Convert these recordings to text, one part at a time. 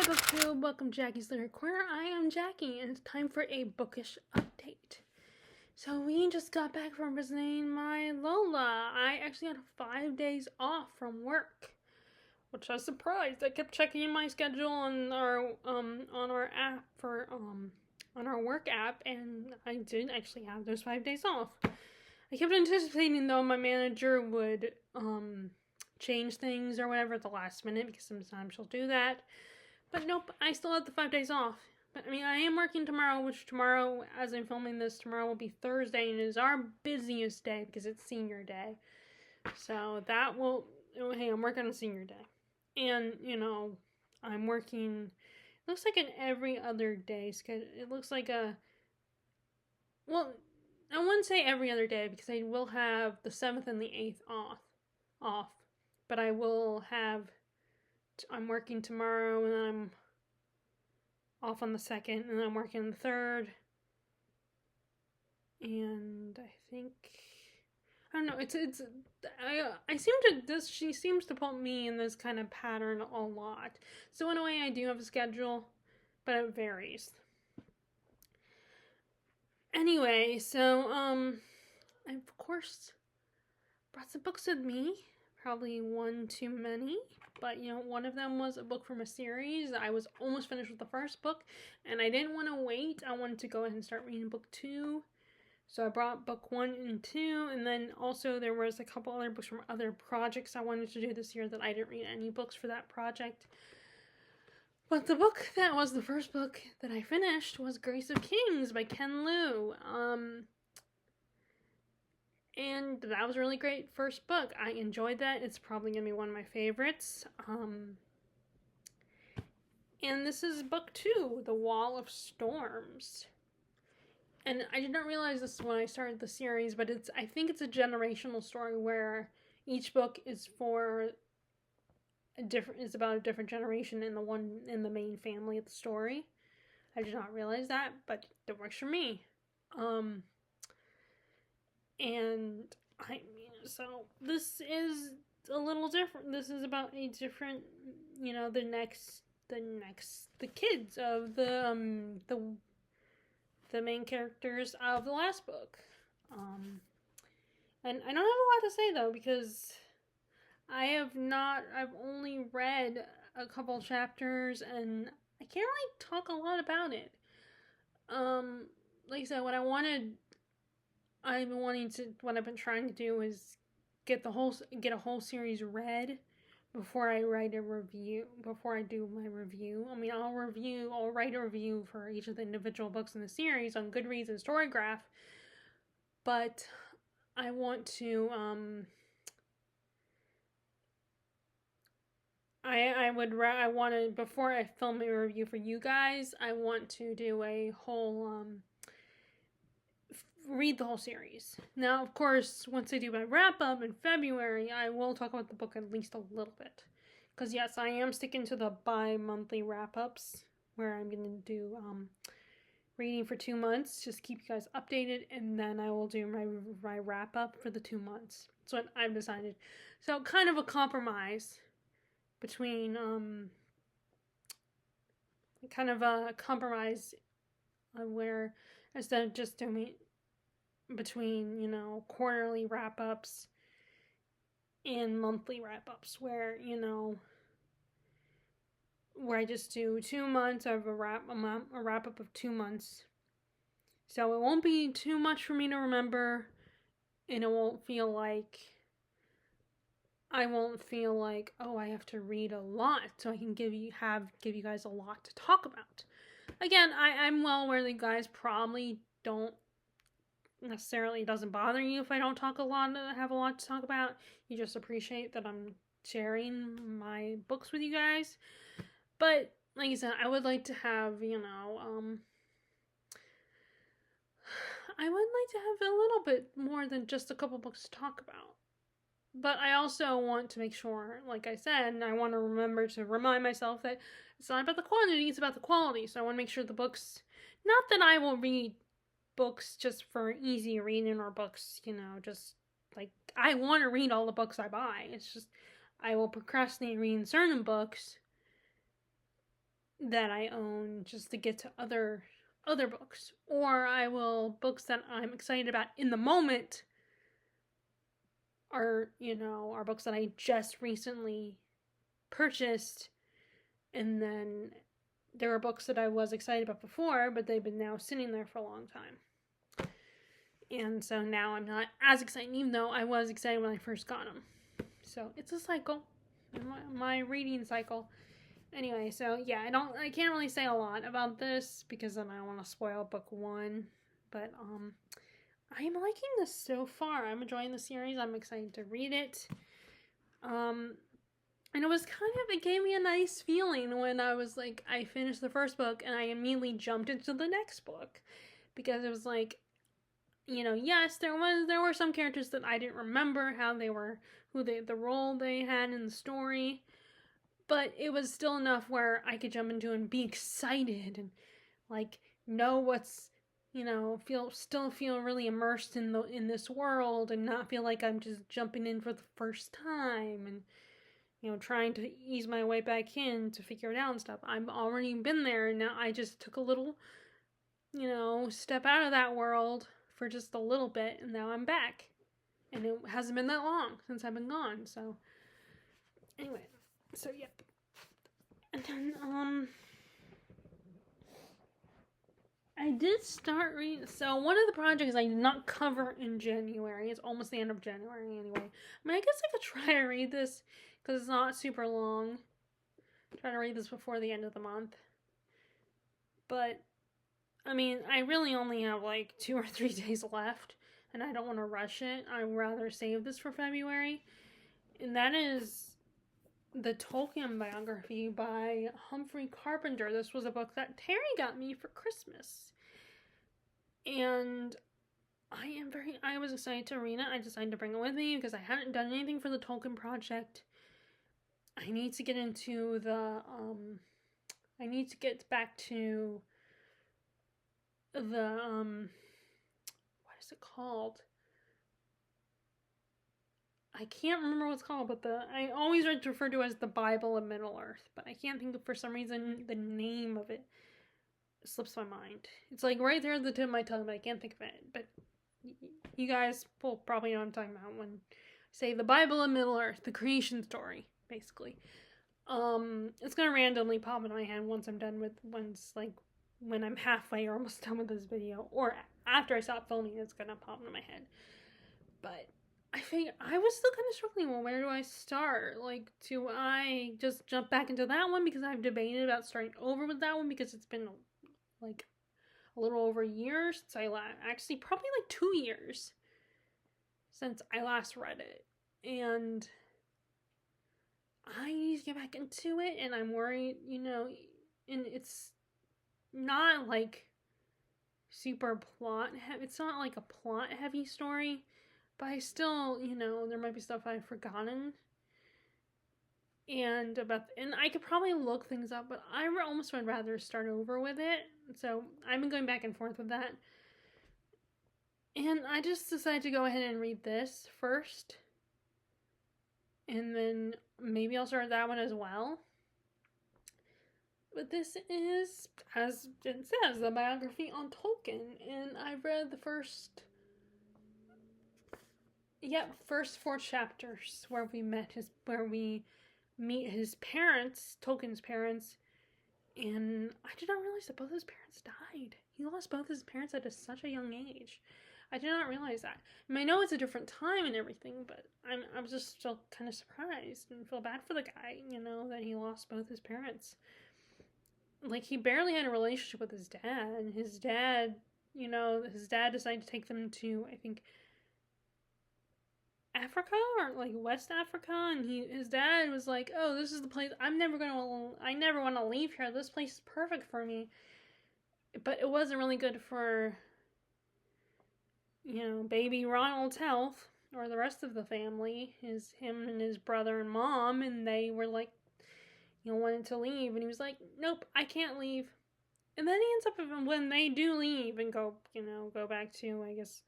BookTube, welcome to Jackie's Literary Corner. I am Jackie, and it's time for a bookish update. So we just got back from visiting my Lola. I actually had 5 days off from work, which I was surprised. I kept checking my schedule on our app for on our work app, and I did actually have those 5 days off. I kept anticipating though my manager would change things or whatever at the last minute, because sometimes she'll do that. But nope, I still have the 5 days off. But I mean, I am working tomorrow, which tomorrow, as I'm filming this, tomorrow will be Thursday, and it is our busiest day because it's senior day. So that will, hey, I'm working on senior day. And, I'm working, it looks like an every other day schedule. It looks like well, I wouldn't say every other day because I will have the 7th and the 8th off. But I will have, I'm working tomorrow, and then I'm off on the 2nd, and then I'm working on the 3rd. And I think, I don't know, she seems to put me in this kind of pattern a lot. So in a way, I do have a schedule, but it varies. Anyway, so, I, of course, brought some books with me. Probably one too many, but one of them was a book from a series. I was almost finished with the first book, and I didn't want to wait. I wanted to go ahead and start reading book 2. So I brought book 1 and 2, and then also there was a couple other books from other projects I wanted to do this year that I didn't read any books for that project. But the book that was the first book that I finished was Grace of Kings by Ken Liu. And that was a really great first book. I enjoyed that. It's probably going to be one of my favorites. And this is book 2, The Wall of Storms. And I did not realize this when I started the series, but I think it's a generational story where each book is about a different generation in the main family of the story. I did not realize that, but it works for me. And so this is a little different. This is about a different, the kids of the main characters of the last book. And I don't have a lot to say though, because I've only read a couple chapters, and I can't really talk a lot about it. Like I said, what I've been trying to do is get a whole series read before I write a review, before I do my review. I mean, I'll write a review for each of the individual books in the series on Goodreads and Storygraph, but I want to, before I film a review for you guys, I want to do a whole, read the whole series. Now, of course, once I do my wrap-up in February, I will talk about the book at least a little bit. Because, yes, I am sticking to the bi-monthly wrap-ups, where I'm going to do reading for 2 months, just keep you guys updated, and then I will do my wrap-up for the 2 months. That's what I've decided. So, kind of a compromise between, where instead of just doing between, quarterly wrap-ups and monthly wrap-ups, where I just do 2 months of a wrap-up of 2 months. So it won't be too much for me to remember, and it won't feel like oh, I have to read a lot so I can give you guys a lot to talk about. Again, I'm well aware that you guys probably don't necessarily, it doesn't bother you if I don't have a lot to talk about. You just appreciate that I'm sharing my books with you guys. But like I said, I would like to have, I would like to have a little bit more than just a couple books to talk about. But I also want to make sure, like I said, I want to remember to remind myself that it's not about the quantity, it's about the quality. So I want to make sure the books, not that I will read books just for easy reading, or books, just like, I want to read all the books I buy. It's just, I will procrastinate reading certain books that I own just to get to other books, or I will books that I'm excited about in the moment are books that I just recently purchased, and then there were books that I was excited about before, but they've been now sitting there for a long time. And so now I'm not as excited, even though I was excited when I first got them. So it's a cycle, my reading cycle. Anyway, so yeah, I can't really say a lot about this because then I want to spoil book one. But I'm liking this so far. I'm enjoying the series. I'm excited to read it. And it gave me a nice feeling when I finished the first book and I immediately jumped into the next book. Because it was like, yes, there were some characters that I didn't remember the role they had in the story. But it was still enough where I could jump into and be excited and know what's feel really immersed in this world and not feel like I'm just jumping in for the first time and trying to ease my way back in to figure it out and stuff. I've already been there, and now I just took a little step out of that world for just a little bit, and now I'm back. And it hasn't been that long since I've been gone, so anyway, so yep. And then I did start reading. So one of the projects I did not cover in January. It's almost the end of January anyway. I mean, I guess I could try to read this because it's not super long. Try to read this before the end of the month. But I mean, I really only have 2 or 3 days left, and I don't want to rush it. I'd rather save this for February, and that is the Tolkien biography by Humphrey Carpenter. This was a book that Terry got me for Christmas. And I was excited to read it. I decided to bring it with me because I hadn't done anything for the Tolkien project. I need to get into I need to get back to the, what is it called? I can't remember what it's called, but I always refer to it as the Bible of Middle-earth, but I can't think of, for some reason, the name of it slips my mind. It's right there at the tip of my tongue, but I can't think of it. But you guys will probably know what I'm talking about when I say the Bible of Middle-earth, the creation story, basically. It's gonna randomly pop into my head once I'm done when I'm halfway or almost done with this video, or after I stop filming, it's gonna pop into my head. But I think I was still kind of struggling. Well, where do I start? Do I just jump back into that one because I've debated about starting over with that one because it's been a little over a year since actually probably 2 years since I last read it, and I need to get back into it, and I'm worried, and it's not super plot heavy. It's not a plot heavy story. But I still, there might be stuff I've forgotten. And I could probably look things up, but I almost would rather start over with it. So I've been going back and forth with that. And I just decided to go ahead and read this first. And then maybe I'll start that one as well. But this is, as it says, the biography on Tolkien. And I've read the first 4 chapters where we meet his parents, Tolkien's parents, and I did not realize that both his parents died. He lost both his parents at such a young age. I did not realize that. I mean, I know it's a different time and everything, but I was just still kind of surprised and feel bad for the guy, that he lost both his parents. He barely had a relationship with his dad, and his dad decided to take them to, I think, Africa or West Africa, and his dad was like, "Oh, this is the place. I never want to leave here. This place is perfect for me." But it wasn't really good for baby Ronald's health or the rest of the family. Him and his brother and mom, and they were wanted to leave, and he was like, "Nope, I can't leave." And then he ends up, when they do leave and go back to, I guess,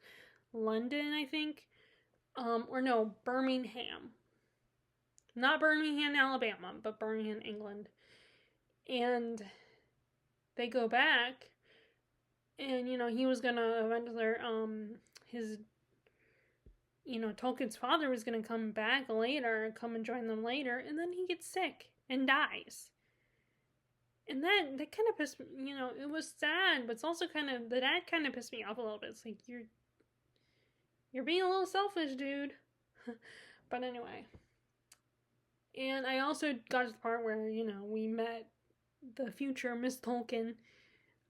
London, I think. Or no, Birmingham. Not Birmingham, Alabama, but Birmingham, England. and they go back, and, he was gonna eventually, his, Tolkien's father was gonna come back later, come and join them later, and then he gets sick and dies. And that kind of pissed me, it was sad, but it's also that kind of pissed me off a little bit. It's like, you're being a little selfish, dude. But anyway. And I also got to the part where, we met the future Miss Tolkien,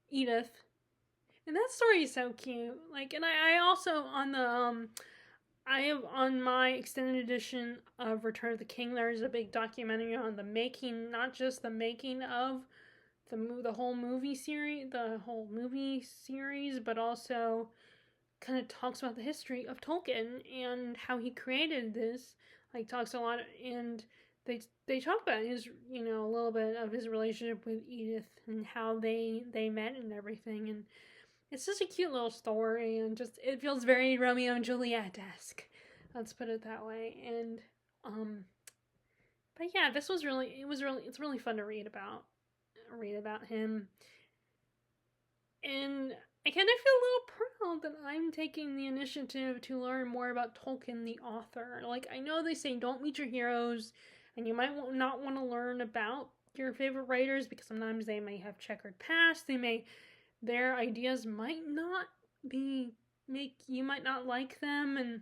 Edith. And that story is so cute. Like, and I also, I have on my extended edition of Return of the King, there's a big documentary on the making, not just the making of the whole movie series, but also kind of talks about the history of Tolkien and how he created this. Like, talks a lot, and they talk about his, a little bit of his relationship with Edith and how they met and everything. And it's just a cute little story, and just it feels very Romeo and Juliet-esque. Let's put it that way. And but yeah, it's really fun to read about him. And I kind of feel a little proud that I'm taking the initiative to learn more about Tolkien, the author. Like, I know they say don't meet your heroes, and you might not want to learn about your favorite writers because sometimes they may have checkered past. Their ideas might not you might not like them, and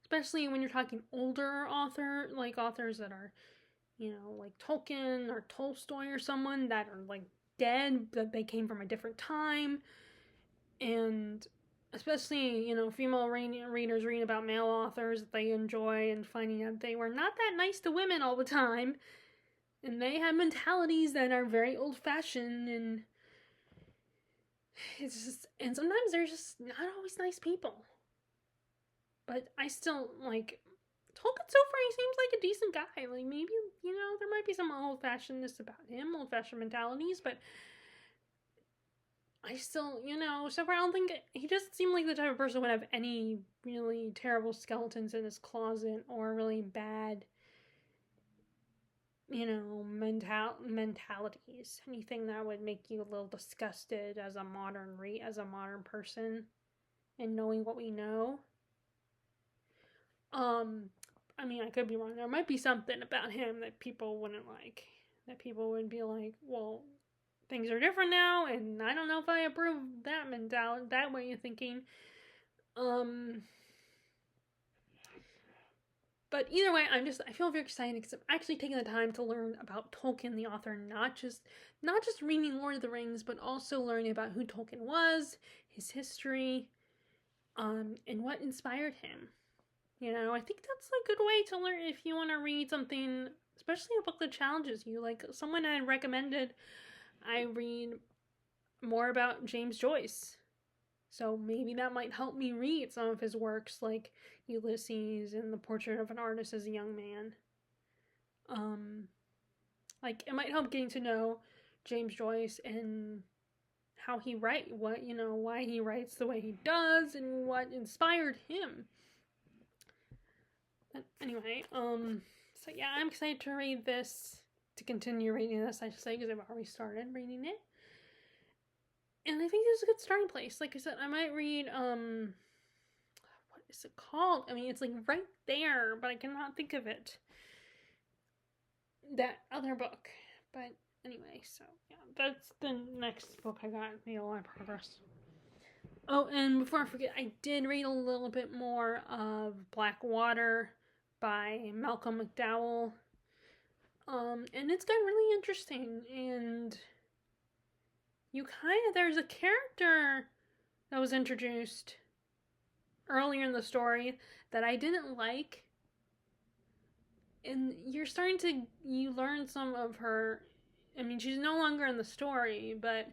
especially when you're talking older authors that are, like Tolkien or Tolstoy or someone that are like dead, that they came from a different time. And especially, female readers reading about male authors that they enjoy and finding out they were not that nice to women all the time. And they have mentalities that are very old-fashioned, and and sometimes they're just not always nice people. But I still, like, Tolkien so far, he seems like a decent guy. Like, maybe, there might be some old-fashionedness about him, old-fashioned mentalities, but I still, so far I don't think, he doesn't seem like the type of person who would have any really terrible skeletons in his closet or really bad, mentalities. Anything that would make you a little disgusted as a modern person and knowing what we know. I mean, I could be wrong. There might be something about him that people wouldn't like. That people would be like, well, things are different now, and I don't know if I approve that mentality, that way of thinking. But either way, I feel very excited because I'm actually taking the time to learn about Tolkien, the author, not just reading Lord of the Rings, but also learning about who Tolkien was, his history, and what inspired him. I think that's a good way to learn if you want to read something, especially a book that challenges you. Like, someone had recommended I read more about James Joyce. So maybe that might help me read some of his works, like Ulysses and The Portrait of an Artist as a Young Man. Like, it might help getting to know James Joyce and how he writes, why he writes the way he does, and what inspired him. But anyway, so yeah, I'm excited to read this, to continue reading this, I should say, because I've already started reading it. And I think this is a good starting place. Like I said, I might read, what is it called? I mean, it's like right there, but I cannot think of it. That other book. But anyway, so yeah, that's the next book I got. Made a lot of progress. Oh, and before I forget, I did read a little bit more of Blackwater by Malcolm McDowell. And it's got really interesting, and there's a character that was introduced earlier in the story that I didn't like, and you learn some of her. I mean, she's no longer in the story, but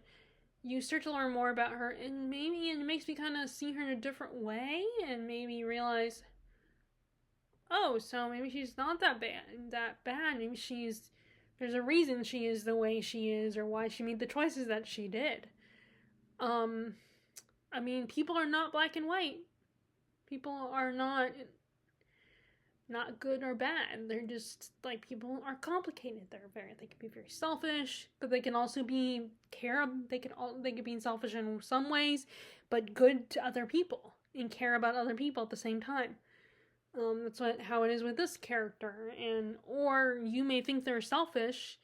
you start to learn more about her, and maybe it makes me kind of see her in a different way, and maybe realize, oh, so maybe she's not that bad. Maybe there's a reason she is the way she is, or why she made the choices that she did. I mean, people are not black and white. People are not not good or bad. They're just like, people are complicated. They can be very selfish, but they can also be they can be selfish in some ways, but good to other people and care about other people at the same time. That's how it is with this character. Or you may think they're selfish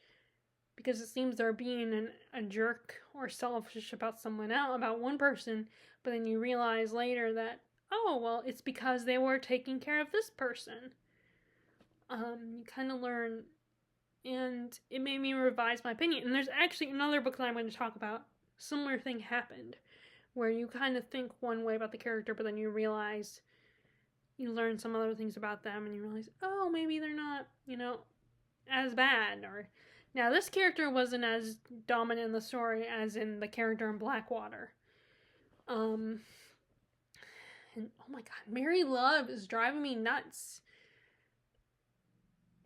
because it seems they're being a jerk or selfish about someone else, about one person, but then you realize later that, oh, well, it's because they were taking care of this person. You kind of learn, and it made me revise my opinion. And there's actually another book that I'm going to talk about. Similar thing happened, where you kind of think one way about the character, but then you realize, you learn some other things about them, and you realize, oh, maybe they're not, as bad. Or now this character wasn't as dominant in the story as in the character in Blackwater. And oh my god, Mary Love is driving me nuts.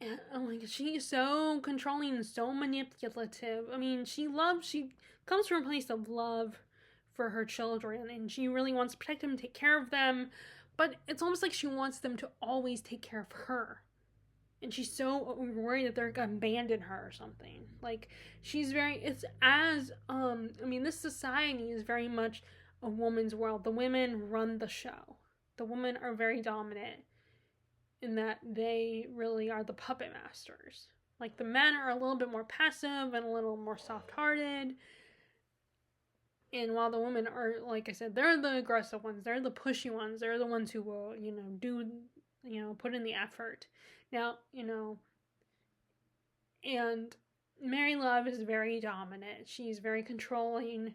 And, oh my god, she is so controlling and so manipulative. I mean, she comes from a place of love for her children, and she really wants to protect them, take care of them, but it's almost like she wants them to always take care of her. And she's so worried that they're gonna abandon her or something. Like, this society is very much a woman's world. The women run the show. The women are very dominant in that they really are the puppet masters. Like, the men are a little bit more passive and a little more soft-hearted. And while the women are, like I said, they're the aggressive ones. They're the pushy ones. They're the ones who will, put in the effort. Now, and Mary Love is very dominant. She's very controlling.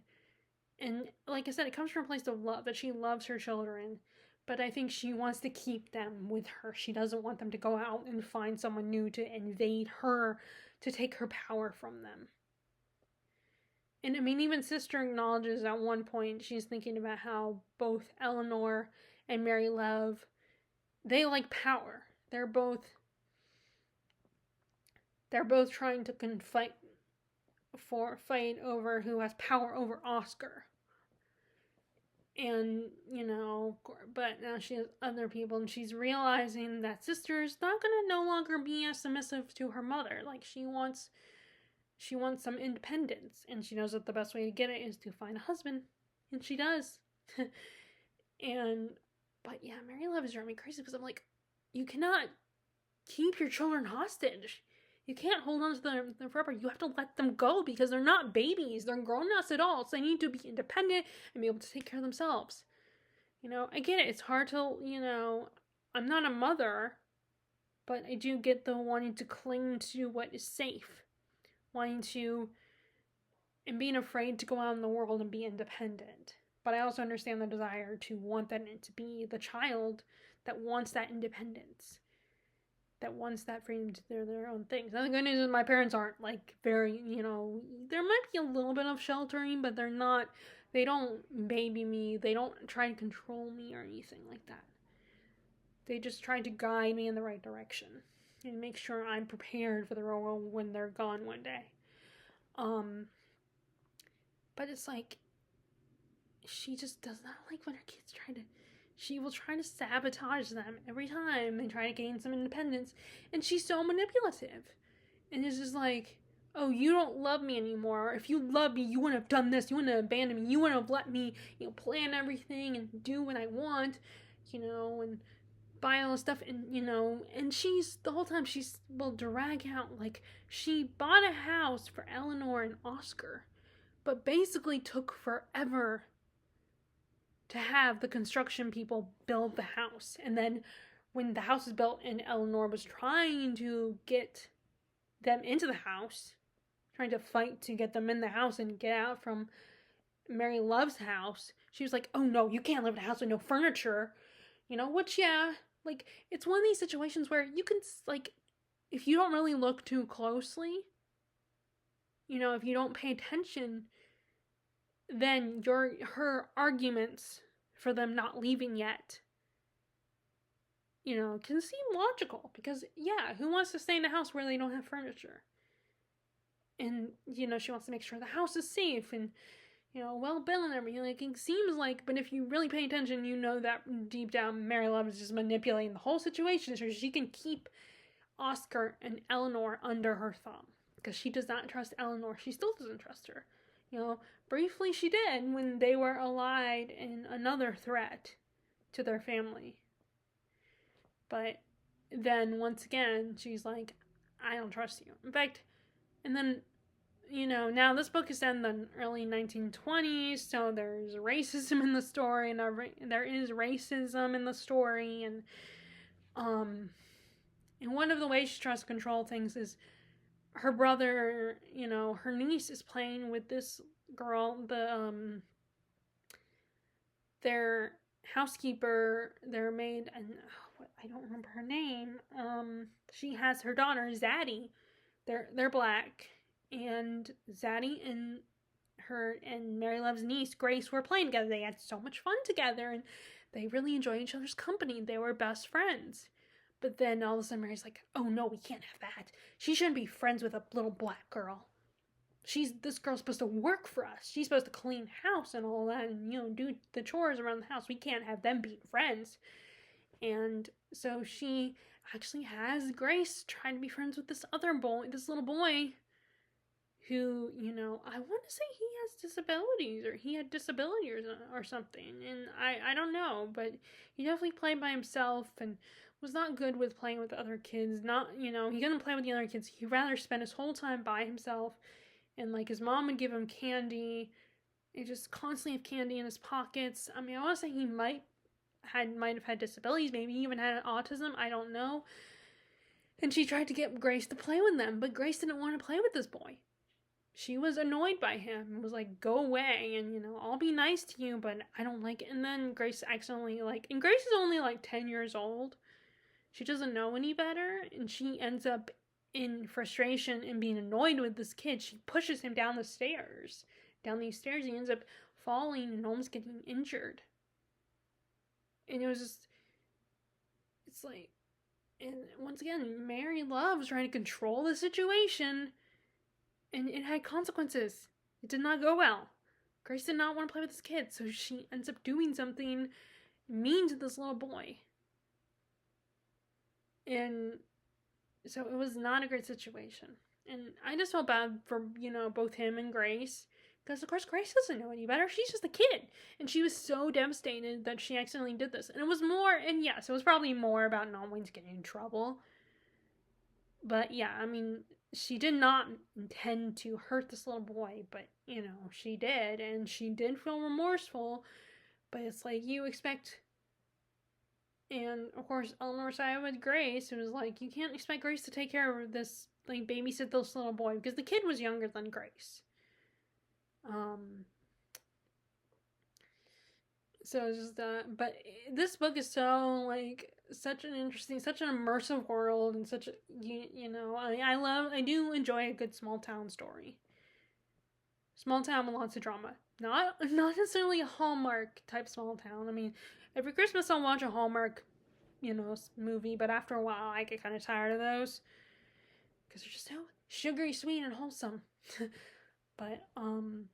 And like I said, it comes from a place of love, that she loves her children. But I think she wants to keep them with her. She doesn't want them to go out and find someone new to invade her, to take her power from them. And I mean, even Sister acknowledges at one point, she's thinking about how both Eleanor and Mary Love, they like power. They're both trying to fight over who has power over Oscar. And, but now she has other people, and she's realizing that Sister's not going to no longer be as submissive to her mother. Like, she wants some independence, and she knows that the best way to get it is to find a husband, and she does. But yeah, Mary Love is driving me crazy, because I'm like, you cannot keep your children hostage. You can't hold on to them forever. You have to let them go, because they're not babies. They're grown-ass adults. They need to be independent and be able to take care of themselves. I get it. It's hard to, I'm not a mother, but I do get the wanting to cling to what is safe. Wanting to, and being afraid to go out in the world and be independent. But I also understand the desire to want that, to be the child that wants that independence, that wants that freedom to do their own things. Now, the good news is my parents aren't, like, very, there might be a little bit of sheltering, but they don't baby me, they don't try to control me or anything like that. They just try to guide me in the right direction and make sure I'm prepared for the role when they're gone one day. But it's like, she just does not like when her kids she will try to sabotage them every time they try to gain some independence, and she's so manipulative. And it's just like, oh, you don't love me anymore. If you love me, you wouldn't have done this, you wouldn't have abandoned me, you wouldn't have let me, plan everything and do what I want, and buy all this stuff, and and the whole time will drag out, like, she bought a house for Eleanor and Oscar, but basically took forever to have the construction people build the house. And then when the house was built and Eleanor was trying to get them into the house, trying to fight to get them in the house and get out from Mary Love's house, she was like, oh no, you can't live in a house with no furniture. Which, yeah, like, it's one of these situations where you can, like, if you don't really look too closely, if you don't pay attention, then her arguments for them not leaving yet, can seem logical. Because, yeah, who wants to stay in a house where they don't have furniture? And, she wants to make sure the house is safe, and, well built and everything. Like, it seems like, but if you really pay attention, you know that deep down Mary Love is just manipulating the whole situation so she can keep Oscar and Eleanor under her thumb. Because she does not trust Eleanor. She still doesn't trust her. Briefly she did when they were allied in another threat to their family. But then, once again, she's like, I don't trust you. In fact, and then, now this book is set in the early 1920s, so there's racism in the story, and there is racism in the story, and one of the ways she tries to control things is her brother, her niece is playing with this girl, their housekeeper, their maid, and I don't remember her name. She has her daughter, Zadie. They're black, and Zadie and her and Mary Love's niece, Grace, were playing together. They had so much fun together, and they really enjoyed each other's company. They were best friends. But then all of a sudden Mary's like, oh no, we can't have that. She shouldn't be friends with a little black girl. This girl's supposed to work for us. She's supposed to clean house and all that and, do the chores around the house. We can't have them being friends. And so she actually has Grace trying to be friends with this little boy who, I want to say he has disabilities, or he had disabilities or something. And I don't know, but he definitely played by himself and was not good with playing with other kids. He couldn't play with the other kids. He'd rather spend his whole time by himself. And, like, his mom would give him candy. He just constantly have candy in his pockets. I mean, I want to say he might have had disabilities, maybe even had autism, I don't know. And she tried to get Grace to play with them, but Grace didn't want to play with this boy. She was annoyed by him and was like, go away, and, I'll be nice to you, but I don't like it. And then Grace accidentally, and Grace is only, 10 years old. She doesn't know any better, and she ends up in frustration and being annoyed with this kid. She pushes him down these stairs. He ends up falling and almost getting injured. And it was just, it's like, and once again, Mary Love was trying to control the situation, and it had consequences. It did not go well. Grace did not want to play with this kid, so she ends up doing something mean to this little boy. And so it was not a great situation. And I just felt bad for, both him and Grace. Because, of course, Grace doesn't know any better. She's just a kid. And she was so devastated that she accidentally did this. And it was it was probably more about not wanting to get in trouble. But, yeah, I mean, she did not intend to hurt this little boy. But, she did. And she did feel remorseful. But it's like, you expect... And, of course, Eleanor sided with Grace. It was like, you can't expect Grace to take care of this, babysit this little boy. Because the kid was younger than Grace. So it's just that. But this book is so, such an immersive world. And such a, I do enjoy a good small town story. Small town with lots of drama. Not necessarily a Hallmark type small town. I mean... Every Christmas I'll watch a Hallmark, movie, but after a while I get kind of tired of those. Because they're just so sugary, sweet, and wholesome. But, I want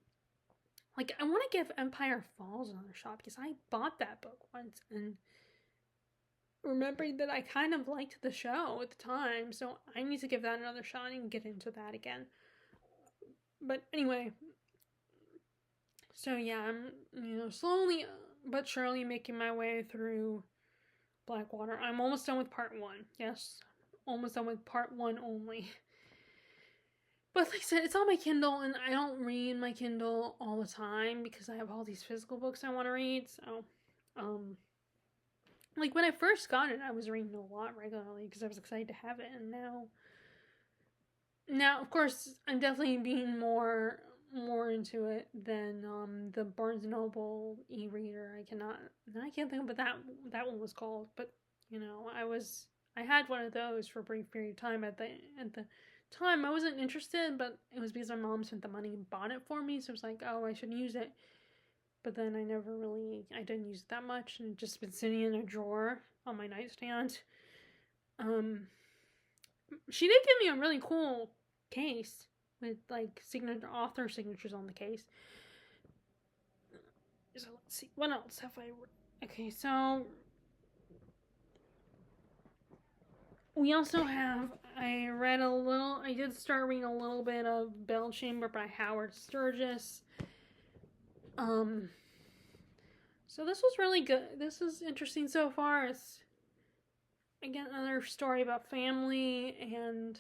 to give Empire Falls another shot, because I bought that book once, and remembering that I kind of liked the show at the time, so I need to give that another shot and get into that again. But anyway, so yeah, I'm, slowly... but surely making my way through Blackwater. I'm almost done with part 1. Yes, almost done with part 1 only. But like I said, it's on my Kindle, and I don't read my Kindle all the time because I have all these physical books I want to read. So, when I first got it, I was reading a lot regularly because I was excited to have it, and now, of course, I'm definitely being more into it than the Barnes & Noble e-reader. I can't think of what that one was called, but I had one of those for a brief period of time. At the time I wasn't interested, but it was because my mom spent the money and bought it for me, so it was like, oh, I should use it. But then I didn't use it that much, and it just been sitting in a drawer on my nightstand. She did give me a really cool case with author signatures on the case. So let's see, what else have I okay, so we also have, I did start reading a little bit of Bellchamber by Howard Sturgis. So this was really good. This is interesting so far. It's, again, another story about family and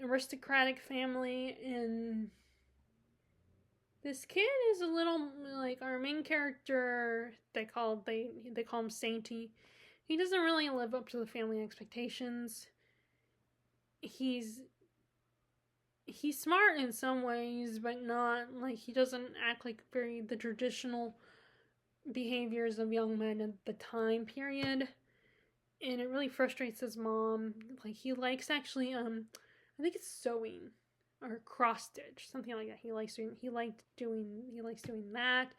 aristocratic family, and this kid is a little, like, our main character, they call him Sainty. He doesn't really live up to the family expectations. He's smart in some ways, but not, like, he doesn't act like the traditional behaviors of young men at the time period. And it really frustrates his mom. Like, he likes, actually, I think it's sewing or cross stitch, something like that. He likes doing that.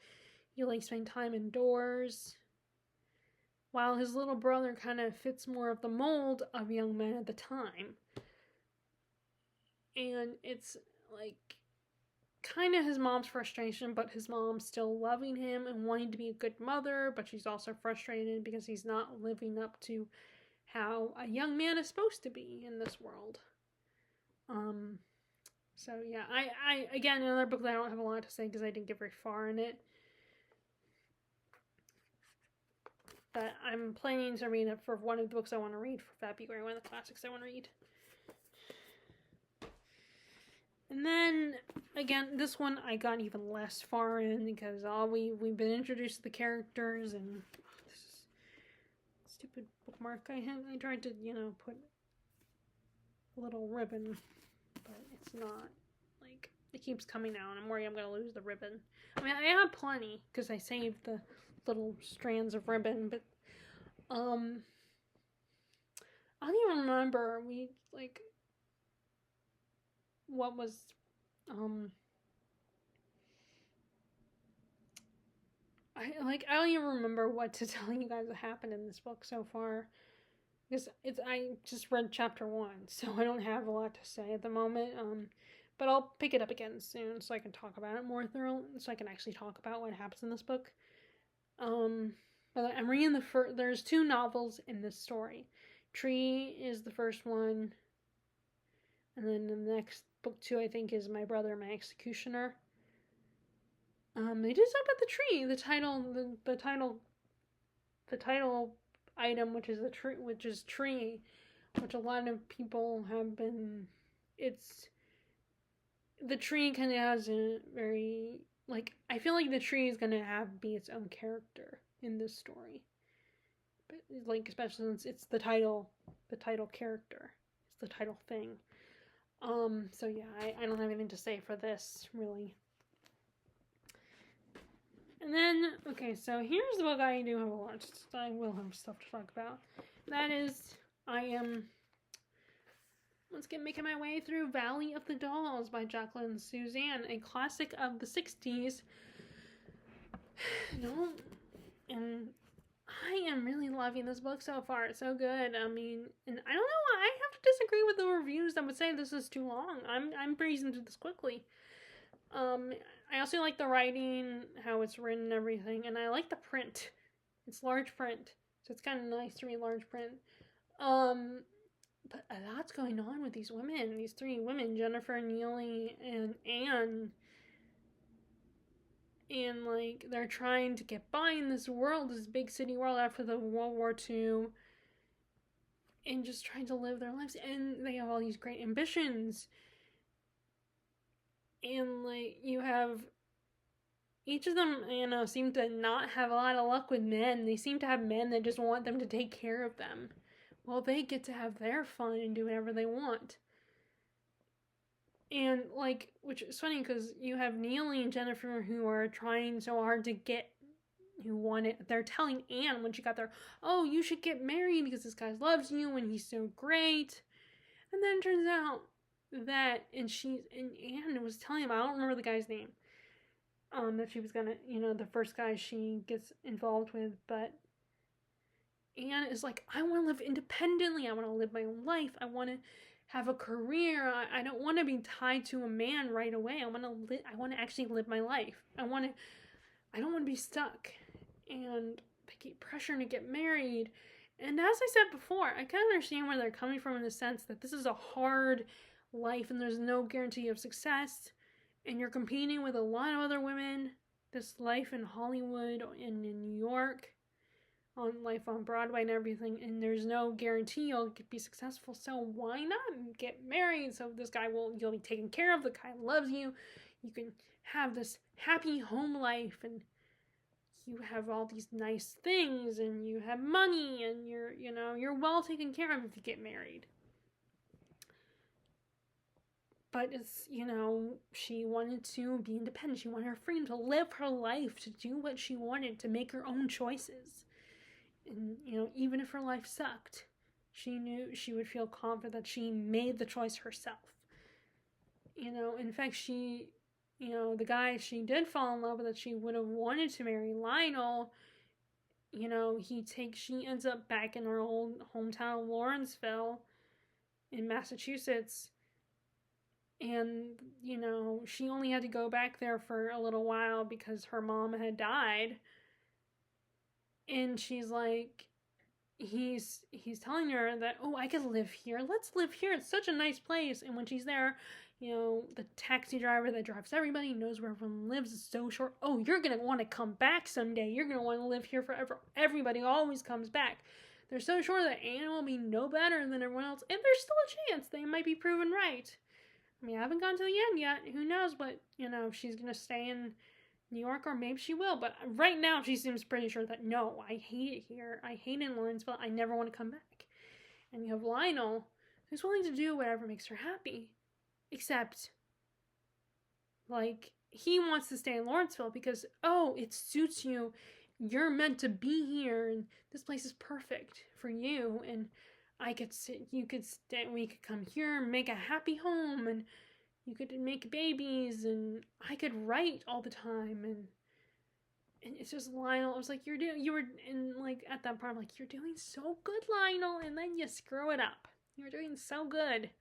He likes spending time indoors. While his little brother kind of fits more of the mold of young men at the time. And it's, like, kind of his mom's frustration, but his mom's still loving him and wanting to be a good mother, but she's also frustrated because he's not living up to how a young man is supposed to be in this world. So yeah, I again, another book that I don't have a lot to say because I didn't get very far in it. But I'm planning to read it for one of the books I want to read for February, one of the classics I want to read. And then, again, this one I got even less far in because we've been introduced to the characters, and this is a stupid bookmark I tried to, put a little ribbon, but it's not, like, it keeps coming out, and I'm worried I'm going to lose the ribbon. I mean, I have plenty because I saved the little strands of ribbon, but, I don't even remember, what was, I don't even remember what to tell you guys what happened in this book so far, because I just read chapter 1, so I don't have a lot to say at the moment, but I'll pick it up again soon so I can talk about it more thoroughly, so I can actually talk about what happens in this book. But I'm reading there's 2 novels in this story. Tree is the first one, and then the next book 2, I think, is My Brother, My Executioner. They did talk about the tree. The title item, which is tree, which a lot of people have been. The tree kind of has a very, like, I feel like the tree is gonna be its own character in this story. But, like, especially since it's the title character, it's the title thing. So yeah, I don't have anything to say for this, really. And then, okay, so here's the book I do have a lot. I will have stuff to talk about. That is, making my way through Valley of the Dolls by Jacqueline Susann, a classic of the 60s. And I am really loving this book so far. It's so good. I mean, and I don't know, I have to disagree with the reviews that would say this is too long. I'm breezing through this quickly. I also like the writing, how it's written and everything, and I like the print. It's large print, so it's kind of nice to read large print. But a lot's going on with these 3 women, Jennifer, Neely, and Anne. And, like, they're trying to get by in this world, this big city world after the World War II, and just trying to live their lives, and they have all these great ambitions. And, like, you have each of them, seem to not have a lot of luck with men. They seem to have men that just want them to take care of them. Well, they get to have their fun and do whatever they want. And, like, which is funny because you have Neely and Jennifer who are trying so hard to they're telling Anne when she got there, oh, you should get married because this guy loves you and he's so great. And then it turns out that, and Anne was telling him, I don't remember the guy's name, that she was gonna, the first guy she gets involved with, but Anne is like, I want to live independently, I want to live my own life, I want to have a career. I don't want to be tied to a man right away. I want to actually live my life. I don't want to be stuck. And they keep pressuring to get married. And as I said before, I kind of understand where they're coming from in the sense that this is a hard life and there's no guarantee of success. And you're competing with a lot of other women. This life in Hollywood and in New York, on life on Broadway and everything, and there's no guarantee you'll be successful. So why not get married? So you'll be taken care of. The guy loves you. You can have this happy home life, and you have all these nice things, and you have money, and you're well taken care of if you get married. But it's, she wanted to be independent. She wanted her freedom to live her life, to do what she wanted, to make her own choices. And, even if her life sucked, she knew she would feel confident that she made the choice herself. In fact, the guy she did fall in love with that she would have wanted to marry, Lionel, she ends up back in her old hometown, Lawrenceville, in Massachusetts. And, she only had to go back there for a little while because her mom had died. And she's like, he's telling her that, oh, I could live here. Let's live here. It's such a nice place. And when she's there, the taxi driver that drives everybody knows where everyone lives is so short. Oh, you're going to want to come back someday. You're going to want to live here forever. Everybody always comes back. They're so sure that Anna will be no better than everyone else. And there's still a chance they might be proven right. I mean, I haven't gone to the end yet. Who knows what, if she's going to stay in New York, or maybe she will. But right now, she seems pretty sure that, no, I hate it here. I hate it in Lawrenceville. I never want to come back. And you have Lionel, who's willing to do whatever makes her happy. Except, he wants to stay in Lawrenceville because, oh, it suits you. You're meant to be here, and this place is perfect for you. And you could stay, we could come here and make a happy home, and you could make babies, and I could write all the time, and it's just Lionel. It was like, at that part, I'm like, you're doing so good, Lionel, and then you screw it up. You're doing so good,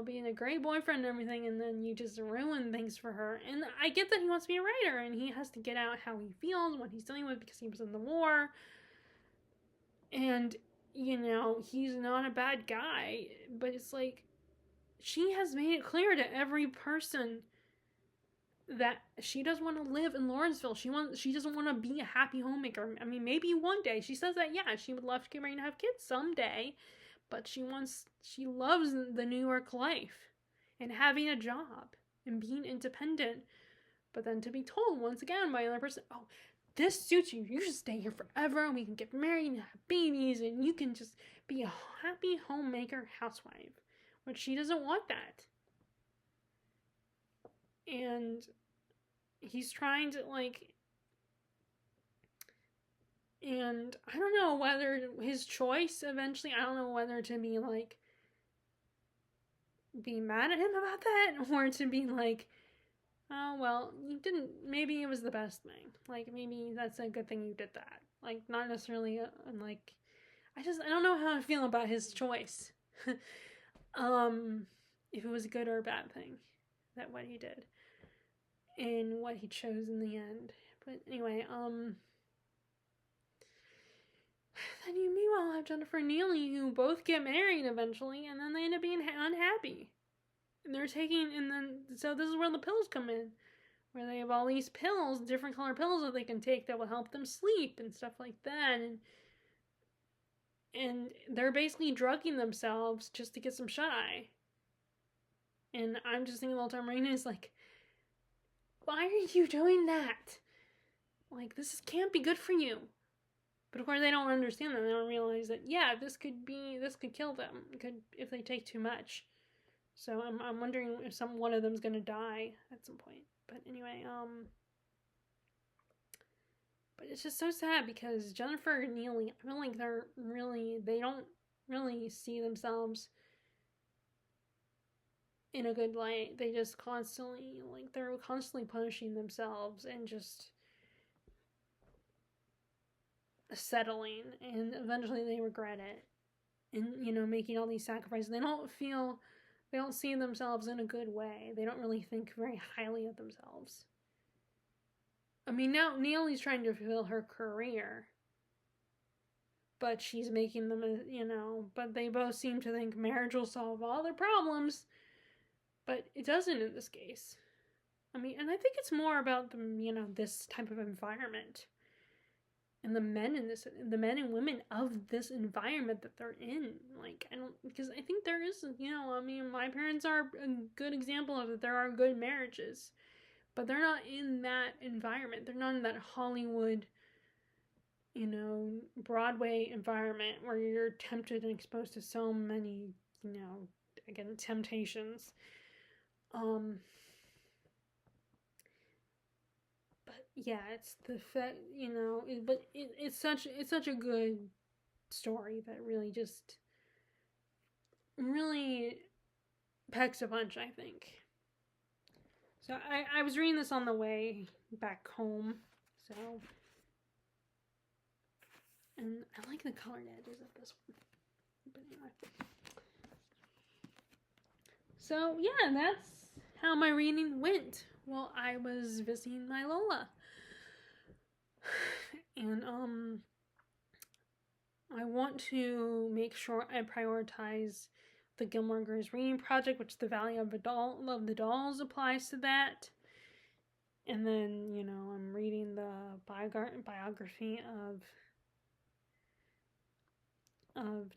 being a great boyfriend and everything, and then you just ruin things for her. And I get that he wants to be a writer, and he has to get out how he feels, what he's dealing with, because he was in the war, and he's not a bad guy, but it's like, she has made it clear to every person that she doesn't want to live in Lawrenceville. She doesn't want to be a happy homemaker. I mean, maybe one day. She says that, yeah, she would love to get married and have kids someday, but she loves the New York life and having a job and being independent. But then to be told once again by another person, oh, this suits you. You should stay here forever, and we can get married and have babies, and you can just be a happy homemaker housewife. But she doesn't want that. And he's trying to, and I don't know whether his choice eventually, I don't know whether to be mad at him about that, or to be like, oh, well, you didn't, maybe it was the best thing. Maybe that's a good thing you did that. Not necessarily, I don't know how I feel about his choice. If it was a good or a bad thing, that what he did, and what he chose in the end. But anyway, then you meanwhile have Jennifer and Neely, who both get married eventually, and then they end up being unhappy. And so this is where the pills come in, where they have all these pills, different color pills that they can take that will help them sleep and stuff like that, and they're basically drugging themselves just to get some shut-eye. And I'm just thinking the whole time, Marina is like, why are you doing that? This can't be good for you. But of course they don't understand that. They don't realize that, yeah, this could kill them. If they take too much. So I'm wondering if one of them's gonna die at some point. But anyway, but it's just so sad because Jennifer and Neely, I feel like they don't really see themselves in a good light. They just constantly, they're constantly punishing themselves and just settling, and eventually they regret it. and, you know, making all these sacrifices. They don't see themselves in a good way. They don't really think very highly of themselves. I mean, now Neely's trying to fulfill her career, but she's making them, you know, but they both seem to think marriage will solve all their problems, but it doesn't in this case. I mean, and I think it's more about the, you know, this type of environment and the men and women of this environment that they're in. Like, because I think there is, you know, I mean, my parents are a good example of it. There are good marriages, but they're not in that environment. They're not in that Hollywood, you know, Broadway environment where you're tempted and exposed to so many, you know, again, temptations. But yeah, it's the fact, you know, it's such a good story that really packs a punch, I think. So I was reading this on the way back home, so, and I like the colored edges of this one. But anyway. So yeah, that's how my reading went while I was visiting my Lola. And I want to make sure I prioritize the Gilmore Girls reading project, which the Valley of the Dolls applies to that. And then, you know, I'm reading the biography of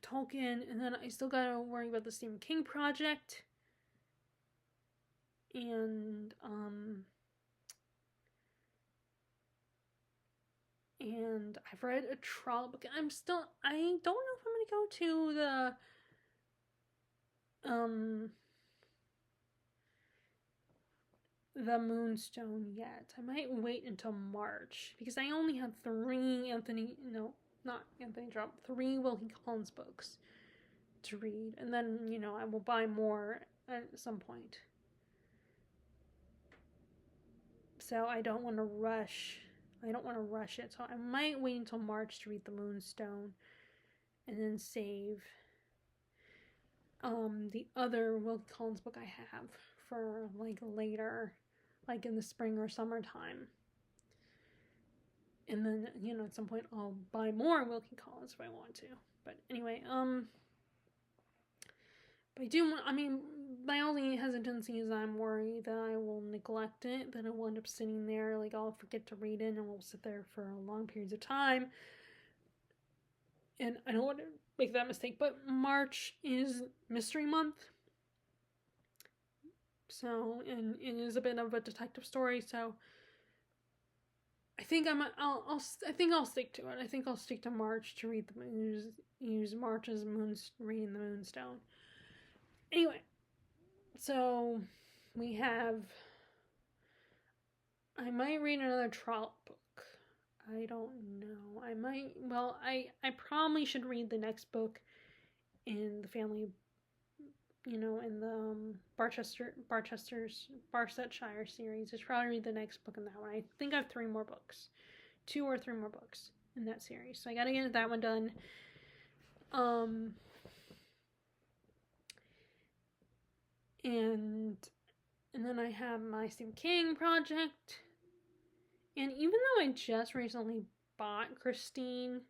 Tolkien, and then I still gotta worry about the Stephen King project. And I've read a Trollope book. I don't know if I'm gonna go to the Moonstone yet. I might wait until March, because I only have three Wilkie Collins books to read, and then, you know, I will buy more at some point. So I don't want to rush it. So I might wait until March to read the Moonstone, and then save the other Wilkie Collins book I have for like later, like in the spring or summertime. And then, you know, at some point I'll buy more Wilkie Collins if I want to. But anyway, but my only hesitancy is I'm worried that I will neglect it, that it will end up sitting there, like I'll forget to read it, and we'll sit there for long periods of time. And I don't want to make that mistake, but March is Mystery Month. So, and it is a bit of a detective story, so I think I'll stick to it. I think I'll stick to March to read use March as reading the Moonstone. Anyway, so I might read another Trollope book. I don't know. I probably should read the next book in the family, you know, in the Barsetshire series. I should probably read the next book in that one. I think I have 2 or 3 more books in that series. So I gotta get that one done. And then I have my Stephen King project. And even though I just recently bought Christine,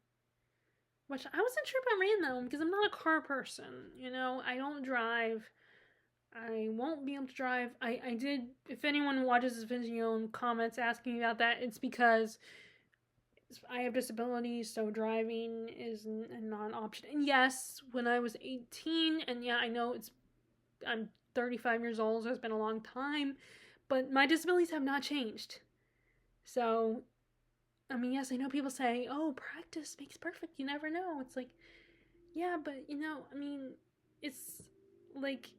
which I wasn't sure about reading that one because I'm not a car person, you know, I don't drive. I won't be able to drive. I did, if anyone watches this video and comments asking me about that, it's because I have disabilities, so driving is not an option. And yes, when I was 18, and yeah, I know I'm 35 years old, so it's been a long time, but my disabilities have not changed. So, I mean, yes, I know people say, oh, practice makes perfect, you never know. It's like, yeah, but, you know, I mean, it's like,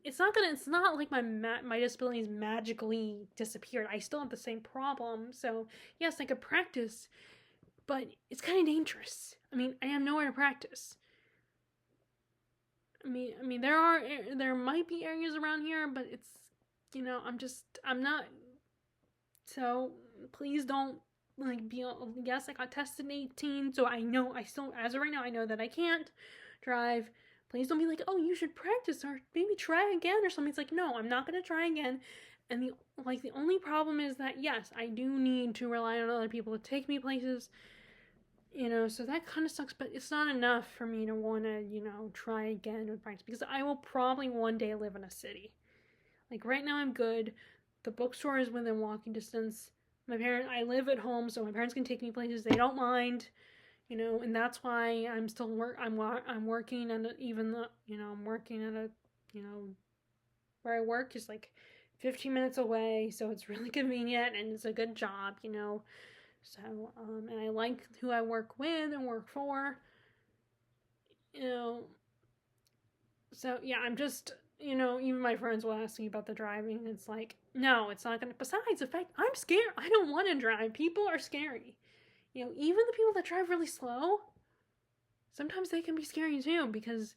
it's not like my disabilities magically disappeared. I still have the same problem, so yes, I could practice, but it's kind of dangerous. I mean, I have nowhere to practice. I mean, there might be areas around here, but it's, you know, I'm not, so please don't, like, yes, I got tested at 18, so I know, as of right now, I know that I can't drive. Please don't be like, oh, you should practice or maybe try again or something. It's like, no, I'm not going to try again. And the only problem is that, yes, I do need to rely on other people to take me places, so that kind of sucks, but it's not enough for me to want to, try again with practice, because I will probably one day live in a city. Like right now I'm good. The bookstore is within walking distance. I live at home, so my parents can take me places. They don't mind, and that's why I'm still I'm working, and even though, I'm working at a, where I work is like 15 minutes away, so it's really convenient and it's a good job, So, and I like who I work with and work for, So, yeah, I'm just, even my friends will ask me about the driving. It's like, no, it's not going to. Besides the fact, I'm scared. I don't want to drive. People are scary. Even the people that drive really slow, sometimes they can be scary too, because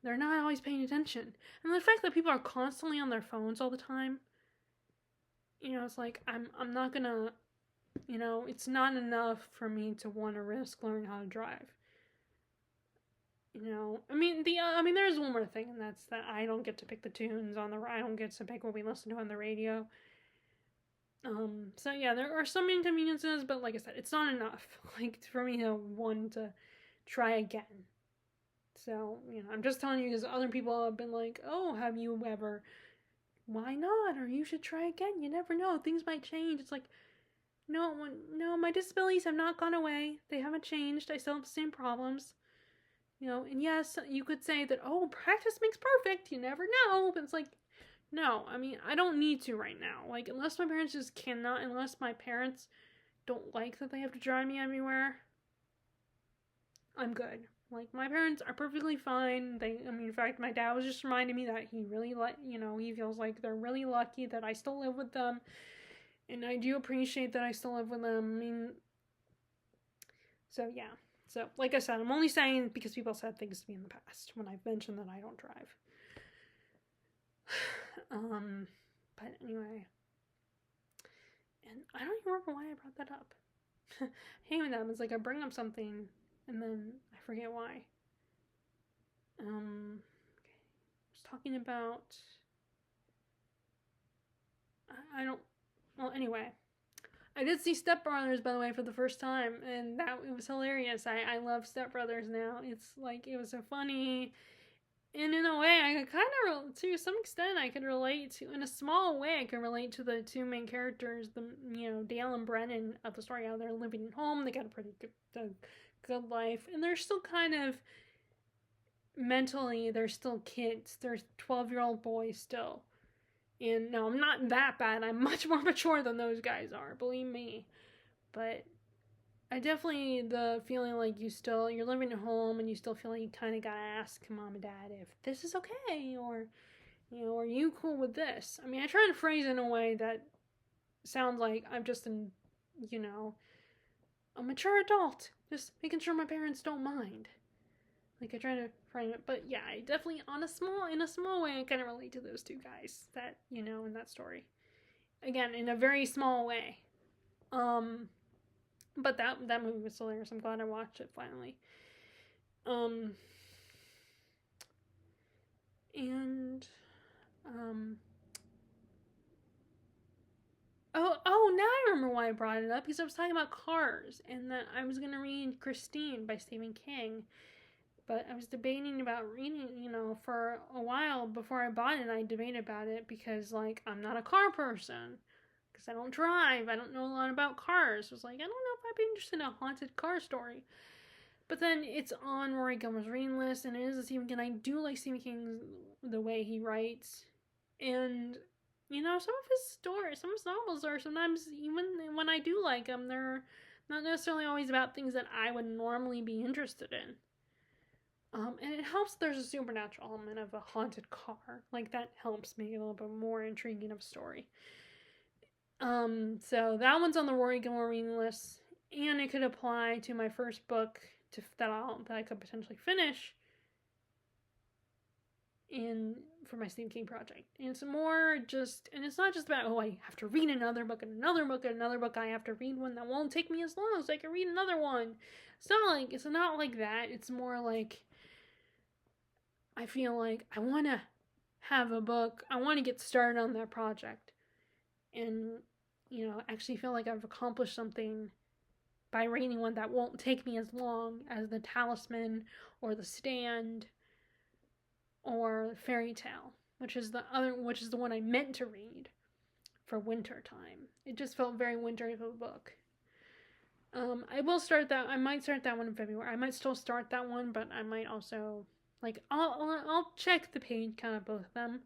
they're not always paying attention. And the fact that people are constantly on their phones all the time, it's like, I'm not going to, it's not enough for me to want to risk learning how to drive. There's one more thing, and that's that I don't get to pick the tunes I don't get to pick what we listen to on the radio. So yeah, there are some inconveniences, but like I said, it's not enough, like, for me to want to try again. So, I'm just telling you because other people have been like, oh, have you ever, why not? Or you should try again. You never know. Things might change. It's like, no, my disabilities have not gone away. They haven't changed. I still have the same problems. And yes, you could say that, oh, practice makes perfect. You never know. But it's like, no, I don't need to right now. Like, unless my parents don't like that they have to drive me everywhere, I'm good. Like, my parents are perfectly fine. In fact, my dad was just reminding me that he really, he feels like they're really lucky that I still live with them. And I do appreciate that I still live with them. So yeah. So, like I said, I'm only saying because people said things to me in the past when I've mentioned that I don't drive. But anyway. And I don't even remember why I brought that up. Hang with them. It's like I bring up something and then I forget why. Okay. I was talking about... Well, anyway. I did see Step Brothers, by the way, for the first time, and it was hilarious. I love Step Brothers now. It's like, it was so funny, and in a way, I could kind of, to some extent, I could relate to, in a small way, I could relate to the two main characters, Dale and Brennan of the story, how they're living at home, they got a pretty good life, and they're still kind of, mentally, they're still kids. They're 12-year-old boys still. And no, I'm not that bad. I'm much more mature than those guys are, believe me. But I definitely, the feeling like you're living at home and you still feel like you kind of gotta ask mom and dad if this is okay, or, are you cool with this? I try to phrase it in a way that sounds like I'm just a mature adult, just making sure my parents don't mind. Like, I try to frame it, but yeah, I definitely, in a small way, I kind of relate to those two guys that, in that story. Again, in a very small way. But that movie was hilarious. I'm glad I watched it finally. Now I remember why I brought it up, because I was talking about cars, and that I was going to read Christine by Stephen King. But I was debating about reading, for a while before I bought it. I debated about it because, like, I'm not a car person. Because I don't drive. I don't know a lot about cars. I was like, I don't know if I'd be interested in a haunted car story. But then it's on Rory Gilmore's reading list, and it is a Stephen King. I do like Stephen King, the way he writes. And, some of his stories, some of his novels are sometimes, even when I do like them, they're not necessarily always about things that I would normally be interested in. And it helps there's a supernatural element of a haunted car. Like, that helps make it a little bit more intriguing of a story. So that one's on the Rory Gilmore reading list, and it could apply to my first book that I could potentially finish for my Stephen King project. And it's not just about, I have to read another book and another book and another book. I have to read one that won't take me as long so I can read another one. It's not like that. It's more like, I feel like I want to have a book. I want to get started on that project. And, actually feel like I've accomplished something by reading one that won't take me as long as The Talisman or The Stand or Fairy Tale, which is the one I meant to read for winter time. It just felt very wintery of a book. I will start that. I might start that one in February. I might still start that one, but I might also I'll check the page count of both of them.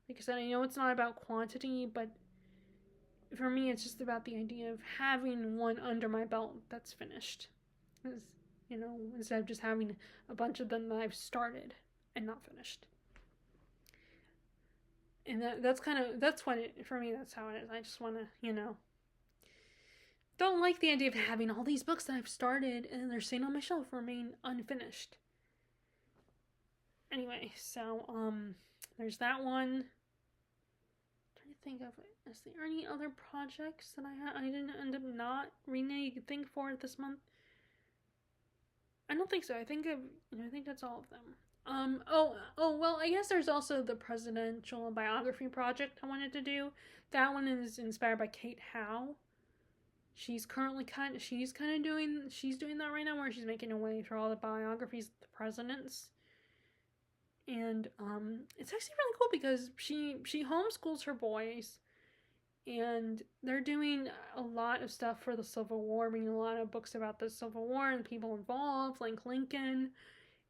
Like I said, I know it's not about quantity, but for me, it's just about the idea of having one under my belt that's finished. Instead of just having a bunch of them that I've started and not finished. And that's what it, for me, that's how it is. I just want to, don't like the idea of having all these books that I've started and they're sitting on my shelf remain unfinished. Anyway, so, there's that one. I'm trying to think of it. Is there any other projects that I didn't end up not reading anything for this month? I don't think so. I think that's all of them. Well, I guess there's also the presidential biography project I wanted to do. That one is inspired by Kate Howe. She's doing that right now, where she's making a way through all the biographies of the presidents. And it's actually really cool because she homeschools her boys, and they're doing a lot of stuff for the Civil War, reading a lot of books about the Civil War and the people involved, like Lincoln,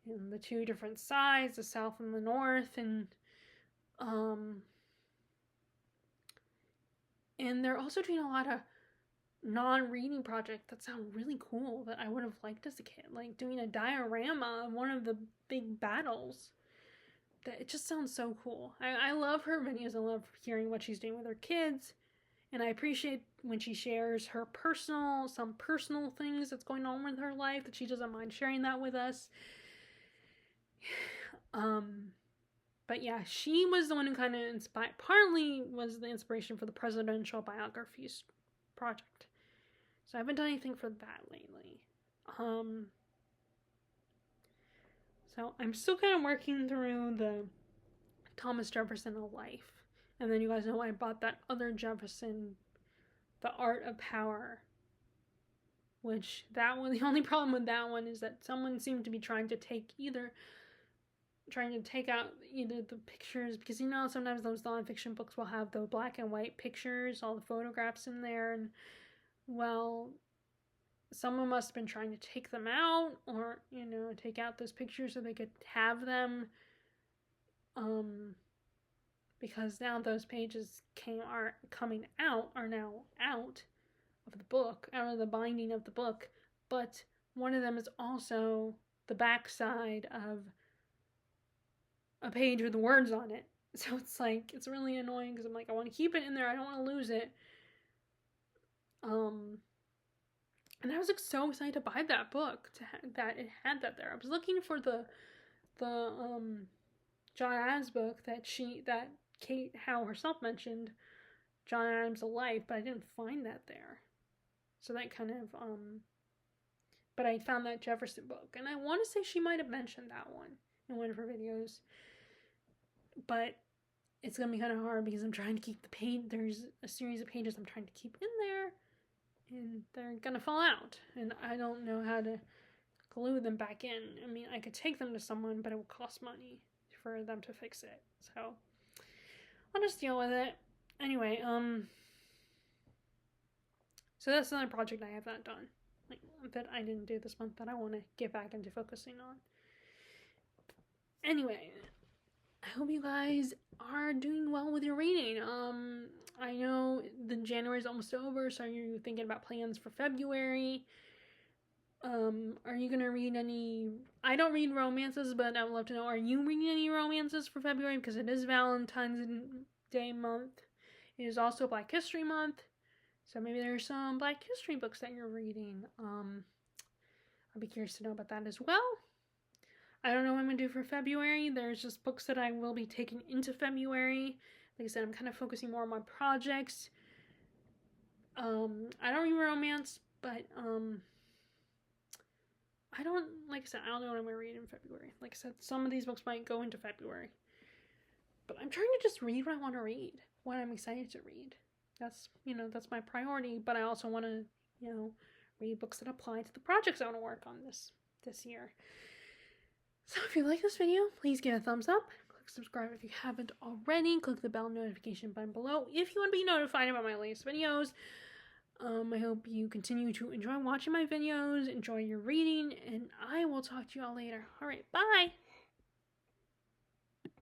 and the two different sides, the South and the North, and they're also doing a lot of non-reading projects that sound really cool that I would have liked as a kid, like doing a diorama of one of the big battles. That it just sounds so cool. I love her videos. I love hearing what she's doing with her kids, and I appreciate when she shares some personal things that's going on with her life, that she doesn't mind sharing that with us. But yeah, she was the one who kind of partly was the inspiration for the presidential biographies project. So I haven't done anything for that lately. So I'm still kind of working through the Thomas Jefferson A Life. And then you guys know I bought that other Jefferson, The Art of Power. Which, that one, the only problem with that one is that someone seemed to be trying to take out either the pictures, because sometimes those nonfiction books will have the black and white pictures, all the photographs in there, and well, someone must have been trying to take them out, or take out those pictures so they could have them, because now those pages are now out of the book, out of the binding of the book, but one of them is also the backside of a page with the words on it. So it's really annoying, because I'm like, I want to keep it in there, I don't want to lose it. And I was so excited to buy that book, that it had that there. I was looking for the John Adams book that Kate Howe herself mentioned, John Adams' A Life, but I didn't find that there. So that kind of but I found that Jefferson book, and I want to say she might have mentioned that one in one of her videos. But it's gonna be kind of hard because I'm trying to keep the page. There's a series of pages I'm trying to keep in there, and they're gonna fall out, and I don't know how to glue them back in. I mean, I could take them to someone, but it will cost money for them to fix it. So I'll just deal with it. Anyway, so that's another project I have not done, that I didn't do this month, that I want to get back into focusing on. Anyway, I hope you guys are doing well with your reading. I know the January's almost over, so are you thinking about plans for February? Are you gonna read any? I don't read romances, but I would love to know, are you reading any romances for February? Because it is Valentine's Day month. It is also Black History Month, so maybe there's some Black History books that you're reading. I'll be curious to know about that as well. I don't know what I'm going to do for February. There's just books that I will be taking into February. Like I said, I'm kind of focusing more on my projects. I don't read romance, but like I said, I don't know what I'm going to read in February. Like I said, some of these books might go into February. But I'm trying to just read what I want to read, what I'm excited to read. That's my priority, but I also want to, read books that apply to the projects I want to work on this year. So if you like this video, please give it a thumbs up. Click subscribe if you haven't already. Click the bell notification button below if you want to be notified about my latest videos. I hope you continue to enjoy watching my videos, enjoy your reading, and I will talk to you all later. Alright, bye!